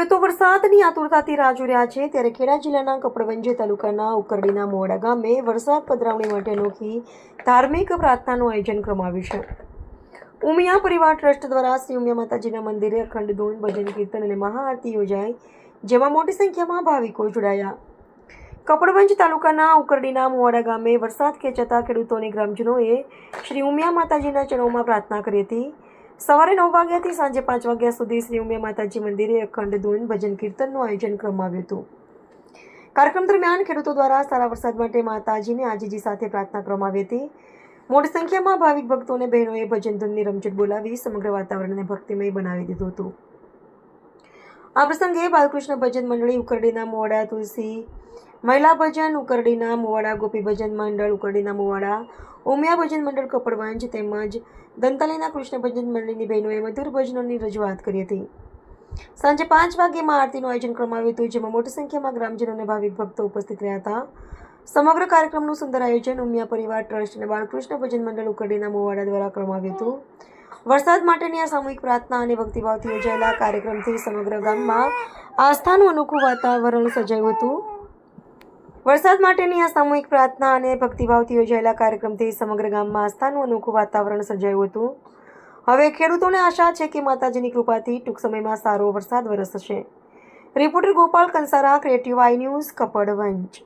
ખેડૂતો વરસાદની આતુરતાથી રાહ જોઈ રહ્યા છે ત્યારે ખેડા જિલ્લાના કપડવંજ તાલુકાના ઉકરડીના મોવાડા ગામે વરસાદ પધરાવણી માટે અનોખી ધાર્મિક પ્રાર્થનાનું આયોજન કરવામાં આવ્યું છે। ઉમિયા પરિવાર ટ્રસ્ટ દ્વારા શ્રી ઉમિયા માતાજીના મંદિરે અખંડ ધૂન ભજન કીર્તન અને મહાઆરતી યોજાઈ, જેમાં મોટી સંખ્યામાં ભાવિકો જોડાયા। કપડવંજ તાલુકાના ઉકરડીના મોવાડા ગામે વરસાદ ખેંચાતા ખેડૂતો અને ગ્રામજનોએ શ્રી ઉમિયા માતાજીના ચરણોમાં પ્રાર્થના કરી હતી। સવારે 9 વાગ્યાથી સાંજે 5 વાગ્યા સુધી શ્રી ઉમિયા માતાજી મંદિરે અખંડ ધૂન ભજન કીર્તનનું આયોજન કરવામાં આવ્યું હતું। કાર્યક્રમ દરમિયાન ખેડૂતો દ્વારા સારા વરસાદ માટે માતાજીને આજીજી સાથે પ્રાર્થના કરવામાં આવી હતી। મોટી સંખ્યામાં ભાવિક ભક્તો અને બહેનોએ ભજન ધૂનની રમઝટ બોલાવી સમગ્ર વાતાવરણને ભક્તિમય બનાવી દીધું હતું। આ પ્રસંગે બાલકૃષ્ણ ભજન મંડળી ઉકરડીના મોવાડા, તુલસી મહિલા ભજન ઉકરડીના મોવાડા, ગોપી ભજન મંડળ ઉકરડીના મોવાડા, ઉમિયા ભજન મંડળ કપડવંજ તેમજ દંતાલીના કૃષ્ણ ભજન મંડળની બહેનોએ મધુર ભજનોની રજૂઆત કરી હતી। સાંજે 5 વાગ્યે આરતીનું આયોજન કરવામાં આવ્યું હતું, જેમાં મોટી સંખ્યામાં ગ્રામજનો અને ભાવિક ભક્તો ઉપસ્થિત રહ્યા હતા। સમગ્ર કાર્યક્રમનું સુંદર આયોજન ઉમિયા પરિવાર ટ્રસ્ટ અને બાલકૃષ્ણ ભજન મંડળ ઉકરડીના મોવાડા દ્વારા કરવામાં આવ્યું હતું। વરસાદ માટેની આ સામૂહિક પ્રાર્થના અને ભક્તિભાવથી યોજાયેલા કાર્યક્રમથી સમગ્ર ગામમાં આસ્થાનું અનોખું વાતાવરણ સર્જાયું હતું। વરસાદ માટેની આ સામૂહિક પ્રાર્થના અને ભક્તિભાવથી યોજાયેલા કાર્યક્રમથી સમગ્ર ગામમાં આસ્થાનું અનોખું વાતાવરણ સર્જાયું હતું। હવે ખેડૂતોને આશા છે કે માતાજીની કૃપાથી ટૂંક સમયમાં સારો વરસાદ વરસશે। Reporter Gopal Kansara, creative I news, Kapadvanj.